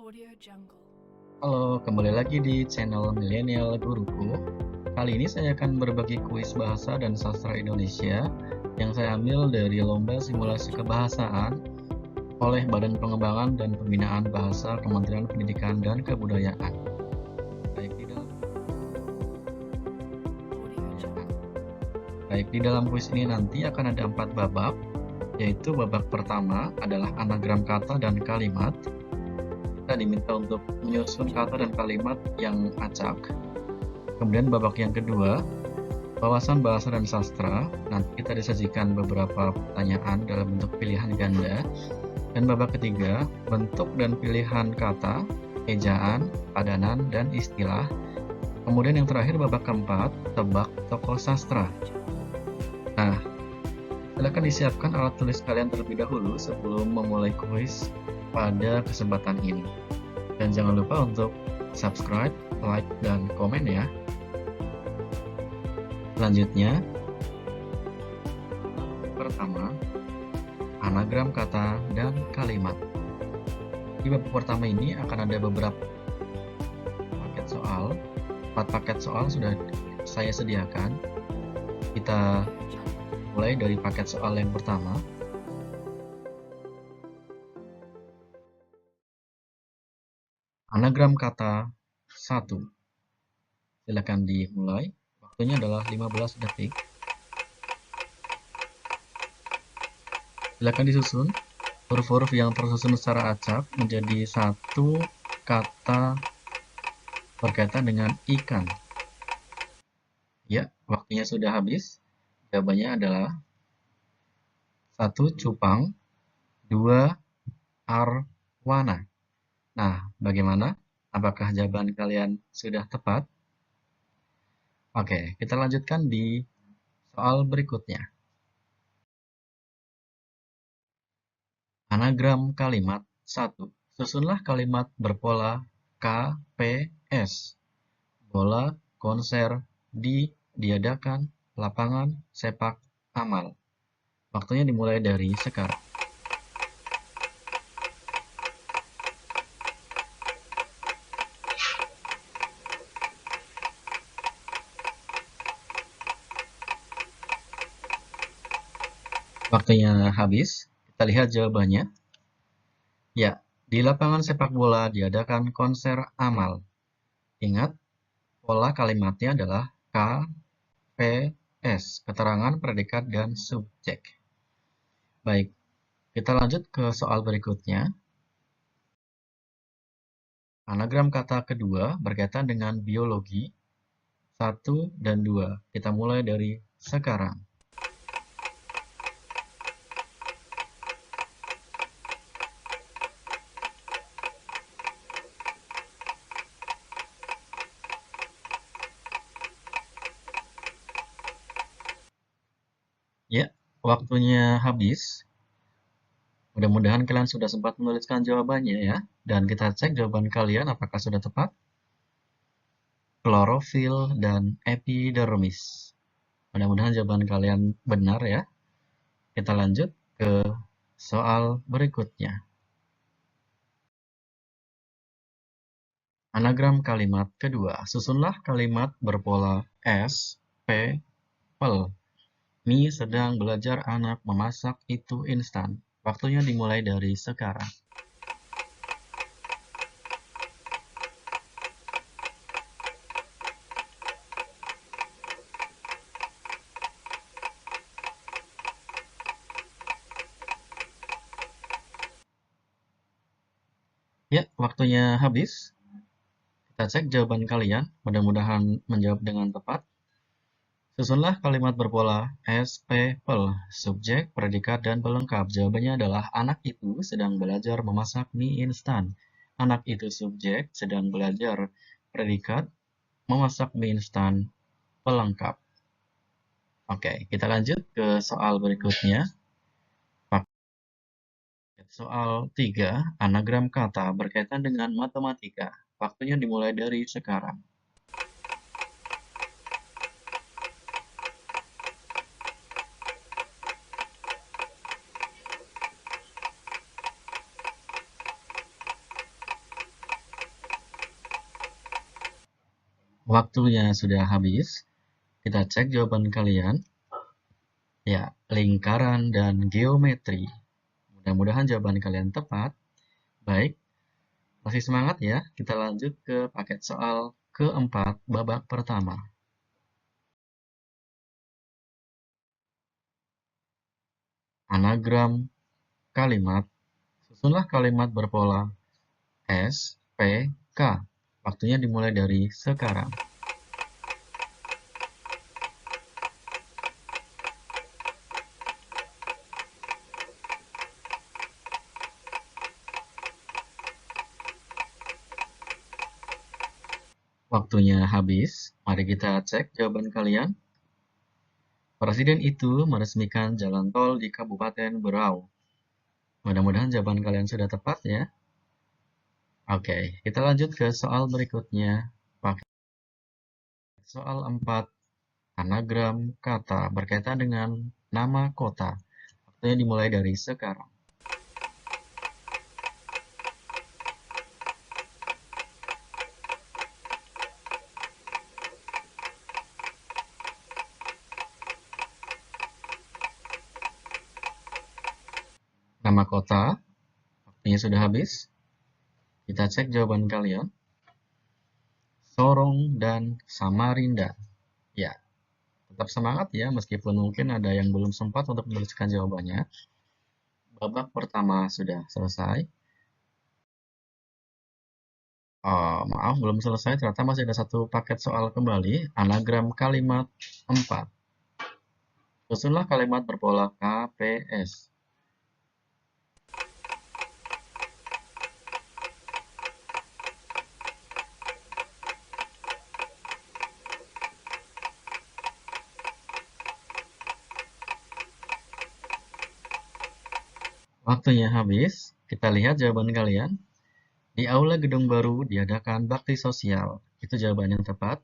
Audio Jungle. Halo, kembali lagi di channel Milenial Guruku. Kali ini saya akan berbagi kuis bahasa dan sastra Indonesia yang saya ambil dari Lomba Simulasi Kebahasaan oleh Badan Pengembangan dan Pembinaan Bahasa Kementerian Pendidikan dan Kebudayaan. Baik, di dalam kuis ini nanti akan ada 4 babak, yaitu babak pertama adalah anagram kata dan kalimat. Kita diminta untuk menyusun kata dan kalimat yang acak. Kemudian babak yang kedua, wawasan bahasa dan sastra. Nanti kita disajikan beberapa pertanyaan dalam bentuk pilihan ganda. Dan babak ketiga, bentuk dan pilihan kata, ejaan, padanan, dan istilah. Kemudian yang terakhir babak keempat, tebak tokoh sastra. Nah, silakan disiapkan alat tulis kalian terlebih dahulu sebelum memulai kuis pada kesempatan ini. Dan jangan lupa untuk subscribe, like, dan komen ya. Selanjutnya, pertama, anagram kata dan kalimat. Di babak pertama ini akan ada beberapa paket soal. 4 paket soal sudah saya sediakan. Kita mulai dari paket soal yang pertama. Anagram kata 1. Silakan dimulai. Waktunya adalah 15 detik. Silakan disusun huruf-huruf yang tersusun secara acak menjadi satu kata berkaitan dengan ikan. Ya, waktunya sudah habis. Jawabannya adalah 1. Cupang, 2. arwana. Nah, bagaimana? Apakah jawaban kalian sudah tepat? Oke, kita lanjutkan di soal berikutnya. Anagram kalimat 1. Susunlah kalimat berpola KPS. Bola, konser, diadakan, lapangan, sepak, amal. Waktunya dimulai dari sekarang. Waktunya habis. Kita lihat jawabannya. Ya, di lapangan sepak bola diadakan konser amal. Ingat, pola kalimatnya adalah KPS, keterangan, predikat, dan subjek. Baik, kita lanjut ke soal berikutnya. Anagram kata kedua berkaitan dengan biologi 1 dan 2. Kita mulai dari sekarang. Ya, waktunya habis. Mudah-mudahan kalian sudah sempat menuliskan jawabannya ya. Dan kita cek jawaban kalian apakah sudah tepat. Klorofil dan epidermis. Mudah-mudahan jawaban kalian benar ya. Kita lanjut ke soal berikutnya. Anagram kalimat kedua. Susunlah kalimat berpola S, P, pel. Mi sedang belajar, anak memasak itu instan. Waktunya dimulai dari sekarang. Ya, waktunya habis. Kita cek jawaban kalian. Mudah-mudahan menjawab dengan tepat. Susunlah kalimat berpola S, P, pel. Subjek, predikat, dan pelengkap. Jawabannya adalah anak itu sedang belajar memasak mie instan. Anak itu subjek, sedang belajar, predikat, memasak mie instan, pelengkap. Oke, kita lanjut ke soal berikutnya. Soal 3, anagram kata berkaitan dengan matematika. Waktunya dimulai dari sekarang. Waktunya sudah habis. Kita cek jawaban kalian. Ya, lingkaran dan geometri. Mudah-mudahan jawaban kalian tepat. Baik, masih semangat ya? Kita lanjut ke paket soal keempat babak pertama. Anagram kalimat. Susunlah kalimat berpola S, P, K. Waktunya dimulai dari sekarang. Waktunya habis. Mari kita cek jawaban kalian. Presiden itu meresmikan jalan tol di Kabupaten Berau. Mudah-mudahan jawaban kalian sudah tepat ya. Oke, kita lanjut ke soal berikutnya. Pakai soal 4, anagram kata berkaitan dengan nama kota. Waktunya dimulai dari sekarang. Nama kota, waktunya sudah habis. Kita cek jawaban kalian. Sorong dan Samarinda. Ya, tetap semangat ya, meskipun mungkin ada yang belum sempat untuk menuliskan jawabannya. Babak pertama sudah selesai. Maaf, belum selesai. Ternyata masih ada satu paket soal kembali. Anagram kalimat 4. Susunlah kalimat berpola KPS. Waktunya habis. Kita lihat jawaban kalian. Di aula gedung baru diadakan bakti sosial. Itu jawaban yang tepat.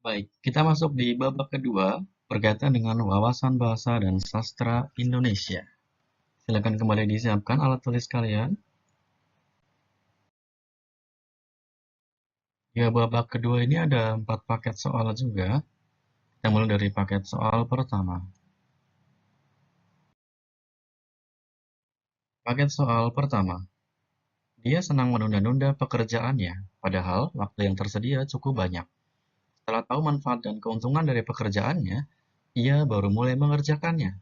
Baik, kita masuk di babak kedua berkaitan dengan wawasan bahasa dan sastra Indonesia. Silakan kembali disiapkan alat tulis kalian. Ya, babak kedua ini ada 4 paket soal juga. Kita mulai dari paket soal pertama. Paket soal pertama. Dia senang menunda-nunda pekerjaannya, padahal waktu yang tersedia cukup banyak. Setelah tahu manfaat dan keuntungan dari pekerjaannya, ia baru mulai mengerjakannya.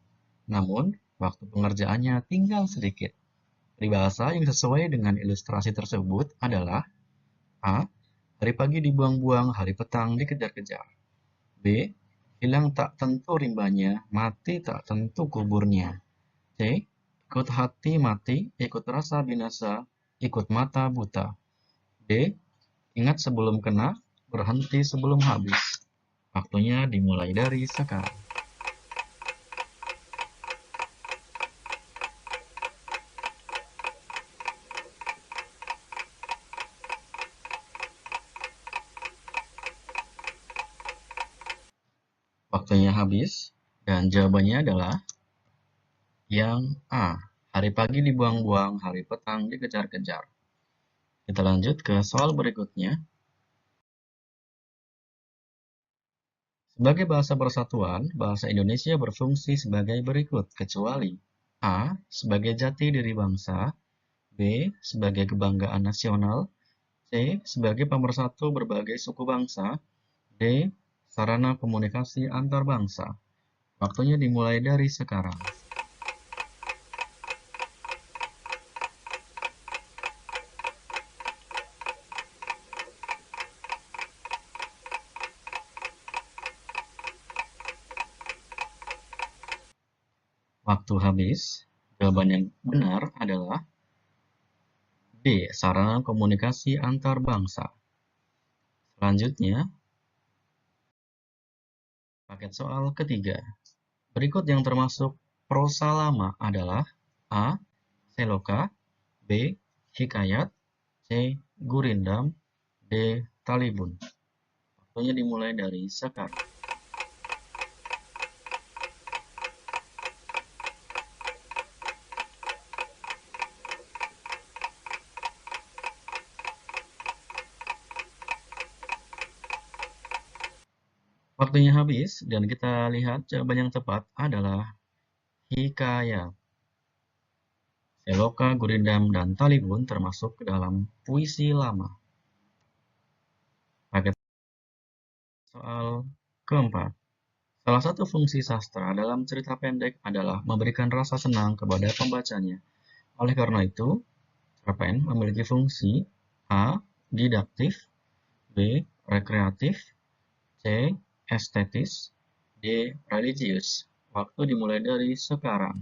Namun, waktu pengerjaannya tinggal sedikit. Peribahasa yang sesuai dengan ilustrasi tersebut adalah A. Hari pagi dibuang-buang, hari petang dikejar-kejar. B. Hilang tak tentu rimbanya, mati tak tentu kuburnya. C. Ikut hati mati, ikut rasa binasa, ikut mata buta. D. Ingat sebelum kena, berhenti sebelum habis. Waktunya dimulai dari sekarang. Waktunya habis, dan jawabannya adalah yang A. Hari pagi dibuang-buang, hari petang dikejar-kejar. Kita lanjut ke soal berikutnya. Sebagai bahasa persatuan, bahasa Indonesia berfungsi sebagai berikut, kecuali A. Sebagai jati diri bangsa, B. Sebagai kebanggaan nasional, C. Sebagai pemersatu berbagai suku bangsa, D. Sarana komunikasi antar bangsa. Waktunya dimulai dari sekarang. Waktu habis. Jawaban yang benar adalah D. Sarana komunikasi antar bangsa. Selanjutnya, paket soal ketiga. Berikut yang termasuk prosa lama adalah A. Seloka, B. Hikayat, C. Gurindam, D. Talibun. Waktunya dimulai dari sekarang. Waktunya habis dan kita lihat jawaban yang tepat adalah hikayat. Seloka, Gurindam, dan Talibun termasuk ke dalam puisi lama. Paket soal keempat. Salah satu fungsi sastra dalam cerita pendek adalah memberikan rasa senang kepada pembacanya. Oleh karena itu, cerpen memiliki fungsi A. Didaktif, B. Rekreatif, C. Estetis, D. Religius. Waktu dimulai dari sekarang.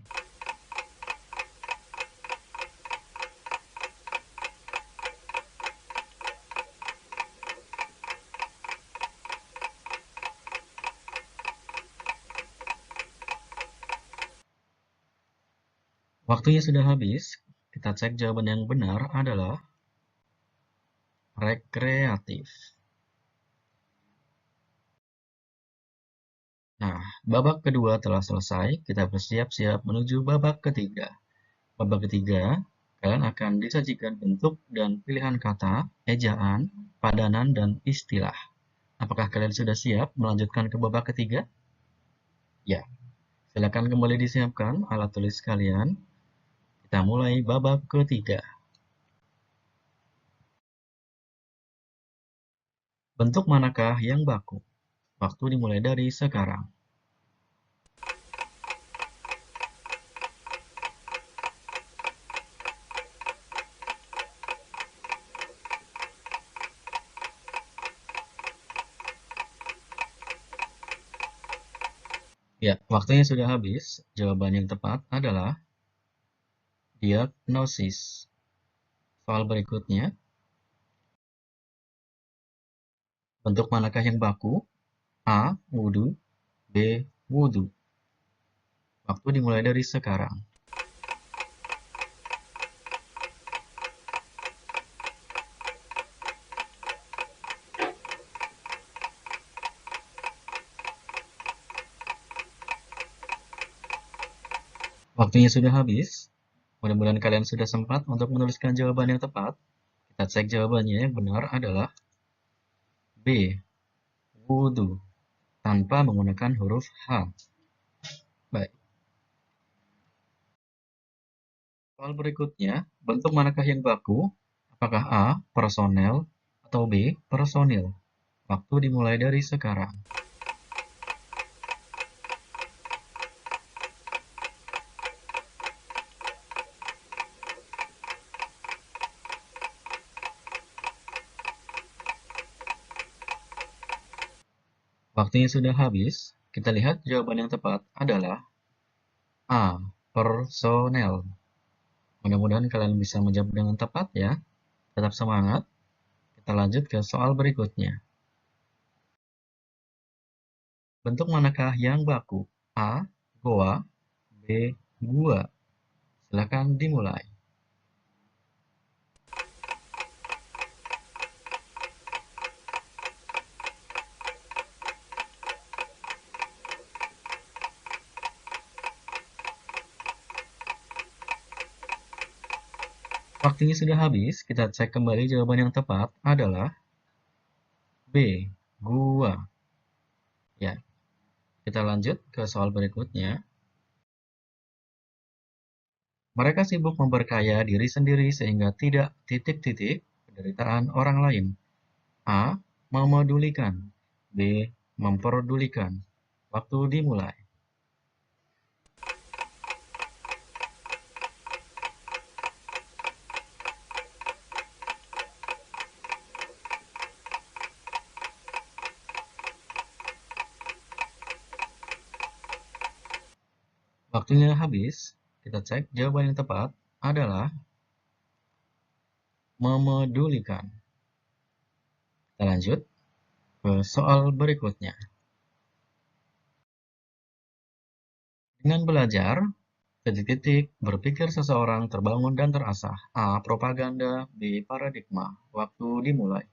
Waktunya sudah habis. Kita cek jawaban yang benar adalah rekreatif. Nah, babak kedua telah selesai. Kita bersiap-siap menuju babak ketiga. Babak ketiga, kalian akan disajikan bentuk dan pilihan kata, ejaan, padanan, dan istilah. Apakah kalian sudah siap melanjutkan ke babak ketiga? Ya, silakan kembali disiapkan alat tulis kalian. Kita mulai babak ketiga. Bentuk manakah yang baku? Waktu dimulai dari sekarang. Ya, waktunya sudah habis. Jawaban yang tepat adalah diagnosis. Soal berikutnya, bentuk manakah yang baku? A. Wudhu, B. Wudhu. Waktu dimulai dari sekarang. Waktunya sudah habis. Mudah-mudahan kalian sudah sempat untuk menuliskan jawaban yang tepat. Kita cek jawabannya. Yang benar adalah B. Wudhu. Tanpa menggunakan huruf H. Baik. Soal berikutnya, bentuk manakah yang baku? Apakah A. Personel atau B. Personil? Waktu dimulai dari sekarang. Waktunya sudah habis. Kita lihat jawaban yang tepat adalah A. Personel. Mudah-mudahan kalian bisa menjawab dengan tepat ya. Tetap semangat. Kita lanjut ke soal berikutnya. Bentuk manakah yang baku? A. Goa, B. Gua. Silakan dimulai. Waktunya sudah habis, kita cek kembali jawaban yang tepat adalah B. Gua. Ya, kita lanjut ke soal berikutnya. Mereka sibuk memperkaya diri sendiri sehingga tidak titik-titik penderitaan orang lain. A. Memedulikan. B. Memperdulikan. Waktu dimulai. Waktunya habis, kita cek jawaban yang tepat adalah memedulikan. Kita lanjut ke soal berikutnya. Dengan belajar, titik-titik berpikir seseorang terbangun dan terasah. A. Propaganda. B. Paradigma. Waktu dimulai.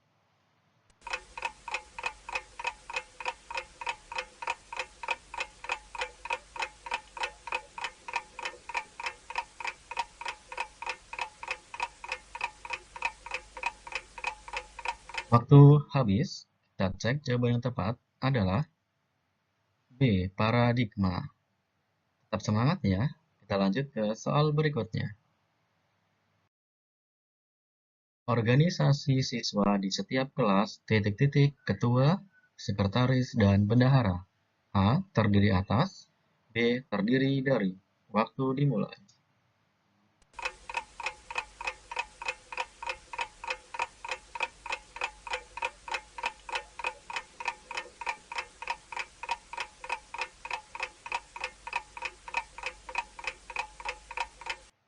Waktu habis, kita cek jawaban yang tepat adalah B. Paradigma. Tetap semangat ya. Kita lanjut ke soal berikutnya. Organisasi siswa di setiap kelas, ketua, sekretaris, dan bendahara. A. Terdiri atas. B. Terdiri dari. Waktu dimulai.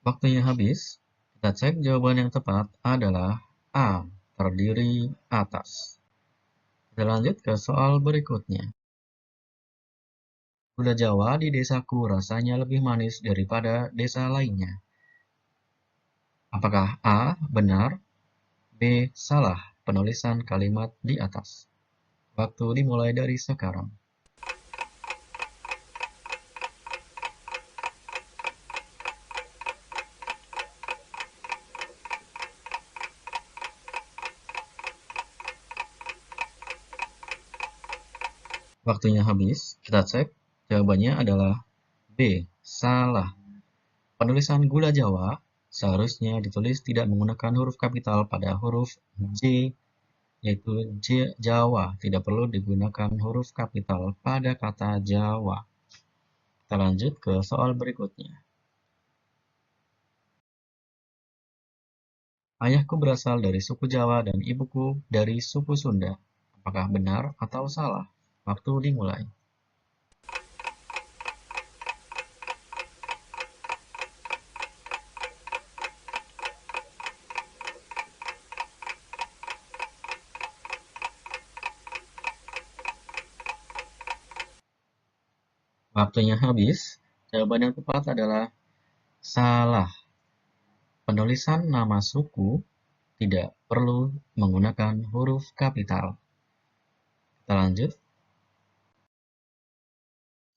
Waktunya habis. Kita cek jawaban yang tepat adalah A. Terdiri atas. Kita lanjut ke soal berikutnya. Gula Jawa di desaku rasanya lebih manis daripada desa lainnya. Apakah A. Benar? B. Salah penulisan kalimat di atas. Waktu dimulai dari sekarang. Waktunya habis. Kita cek. Jawabannya adalah B. Salah. Penulisan gula Jawa seharusnya ditulis tidak menggunakan huruf kapital pada huruf J, yaitu Jawa. Tidak perlu digunakan huruf kapital pada kata Jawa. Kita lanjut ke soal berikutnya. Ayahku berasal dari suku Jawa dan ibuku dari suku Sunda. Apakah benar atau salah? Waktu dimulai. Waktunya habis. Jawaban yang tepat adalah salah. Penulisan nama suku tidak perlu menggunakan huruf kapital. Kita lanjut.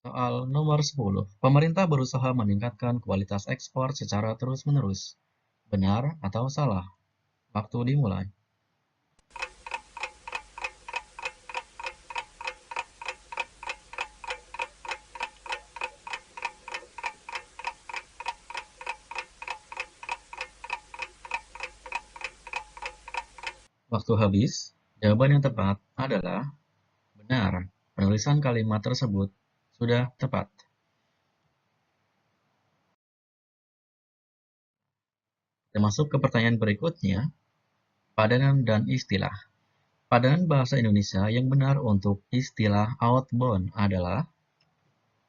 Soal nomor 10. Pemerintah berusaha meningkatkan kualitas ekspor secara terus-menerus. Benar atau salah? Waktu dimulai. Waktu habis. Jawaban yang tepat adalah benar. Penulisan kalimat tersebut sudah tepat. Kita masuk ke pertanyaan berikutnya. Padanan dan istilah. Padanan bahasa Indonesia yang benar untuk istilah outbound adalah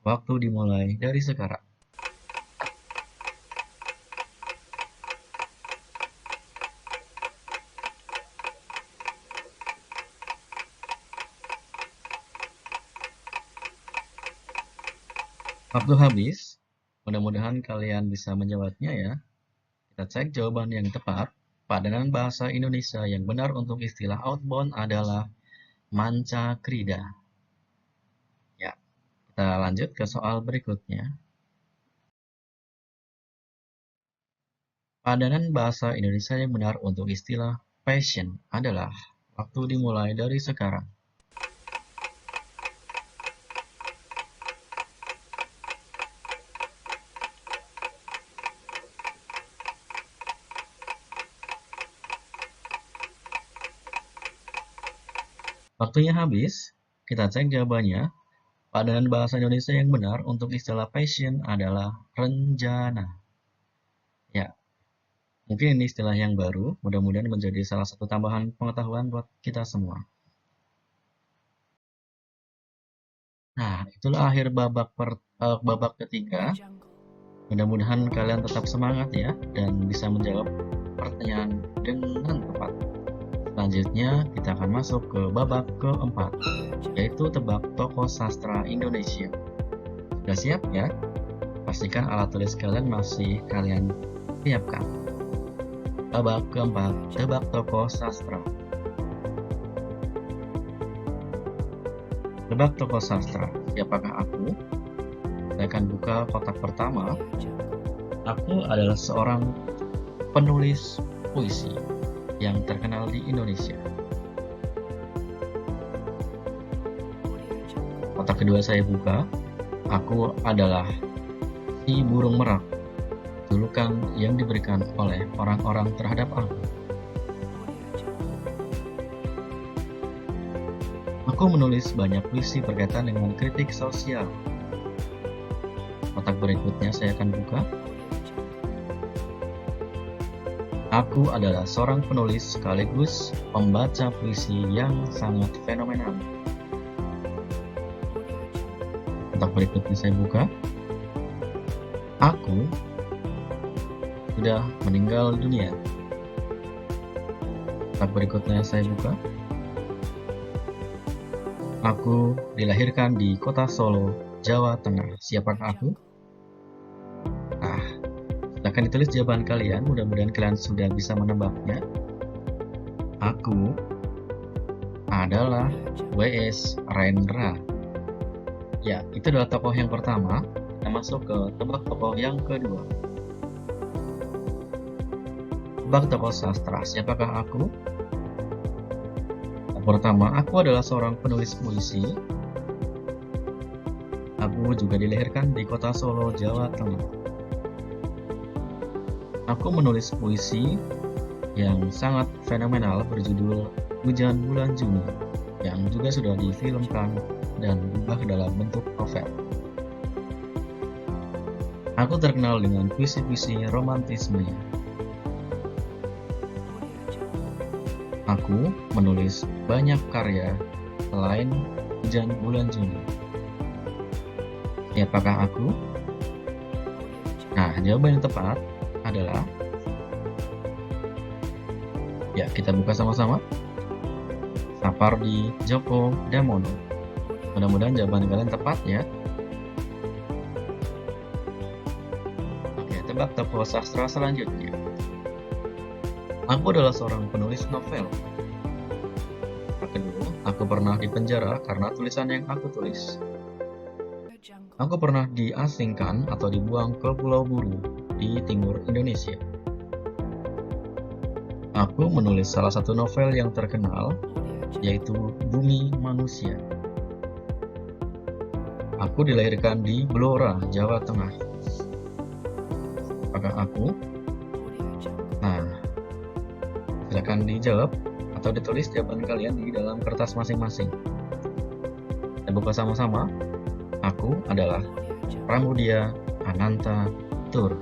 waktu dimulai dari sekarang. Waktu habis. Mudah-mudahan kalian bisa menjawabnya ya. Kita cek jawaban yang tepat. Padanan bahasa Indonesia yang benar untuk istilah outbound adalah mancakrida. Ya, kita lanjut ke soal berikutnya. Padanan bahasa Indonesia yang benar untuk istilah passion adalah waktu dimulai dari sekarang. Waktunya habis. Kita cek jawabannya. Padanan bahasa Indonesia yang benar untuk istilah passion adalah rencana. Ya, mungkin ini istilah yang baru. Mudah-mudahan menjadi salah satu tambahan pengetahuan buat kita semua. Nah, itulah akhir babak ketiga. Mudah-mudahan kalian tetap semangat ya dan bisa menjawab pertanyaan dengan tepat. Selanjutnya kita akan masuk ke babak keempat, yaitu tebak tokoh sastra Indonesia. Sudah siap ya? Pastikan alat tulis kalian masih kalian siapkan. Babak keempat, tebak tokoh sastra. Tebak tokoh sastra. Siapakah aku? Saya akan buka kotak pertama. Aku adalah seorang penulis puisi yang terkenal di Indonesia. Kotak Tabak kedua saya buka. Aku adalah si burung merak, julukan yang diberikan oleh orang-orang terhadap aku. Aku menulis banyak puisi berkaitan dengan kritik sosial. Kotak berikutnya saya akan buka. Aku adalah seorang penulis sekaligus pembaca puisi yang sangat fenomenal. Kotak berikutnya saya buka. Aku sudah meninggal dunia. Kotak berikutnya saya buka. Aku dilahirkan di kota Solo, Jawa Tengah. Siapakah aku? Nah, silahkan ditulis jawaban kalian. Mudah-mudahan kalian sudah bisa menebaknya. Aku adalah W.S. Rendra. Ya, itu adalah tokoh yang pertama. Kita masuk ke tebak tokoh yang kedua. Tebak tokoh sastra. Siapakah aku? Pertama, aku adalah seorang penulis puisi. Aku juga dilahirkan di kota Solo, Jawa Tengah. Aku menulis puisi yang sangat fenomenal berjudul Hujan Bulan Juni, yang juga sudah difilmkan dan diubah dalam bentuk novel. Aku terkenal dengan puisi-puisi romantismenya. Aku menulis banyak karya selain Hujan Bulan Juni. Siapakah aku? Nah, jawaban yang tepat adalah, ya, kita buka sama-sama. Sapardi Djoko Damono. Mudah-mudahan jawaban kalian tepat ya. Oke, tebak tokoh sastra selanjutnya. Aku adalah seorang penulis novel. Kedua, aku pernah dipenjara karena tulisan yang aku tulis. Aku pernah diasingkan atau dibuang ke Pulau Buru di timur Indonesia. Aku menulis salah satu novel yang terkenal, yaitu Bumi Manusia. Aku dilahirkan di Blora, Jawa Tengah. Apakah aku? Nah, silakan dijawab atau ditulis jawaban kalian di dalam kertas masing-masing. Kita buka sama-sama. Aku adalah Pramudia Ananta Tur.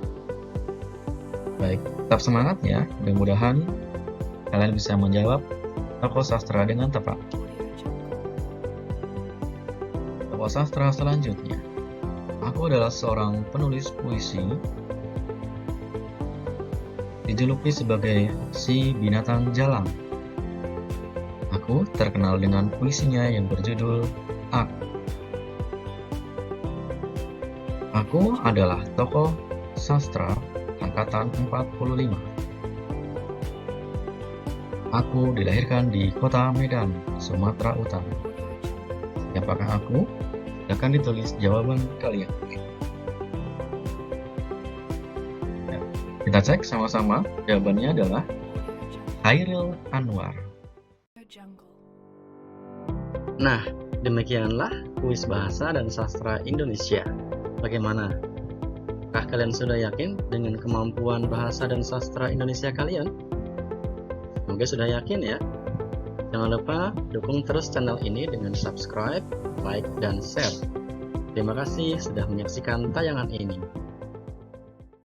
Baik, tetap semangat ya. Mudah-mudahan kalian bisa menjawab tokoh sastra dengan tepat. Tokoh sastra selanjutnya. Aku adalah seorang penulis puisi, dijuluki sebagai si binatang jalang. Aku terkenal dengan puisinya yang berjudul Aku. Aku adalah tokoh sastra angkatan 45. Aku dilahirkan di kota Medan, Sumatera Utara. Siapakah aku? Silakan ditulis jawaban kalian. Kita cek sama-sama, jawabannya adalah Chairil Anwar. Nah, demikianlah kuis bahasa dan sastra Indonesia. Bagaimana? Apakah kalian sudah yakin dengan kemampuan bahasa dan sastra Indonesia kalian? Semoga sudah yakin ya. Jangan lupa dukung terus channel ini dengan subscribe, like, dan share. Terima kasih sudah menyaksikan tayangan ini.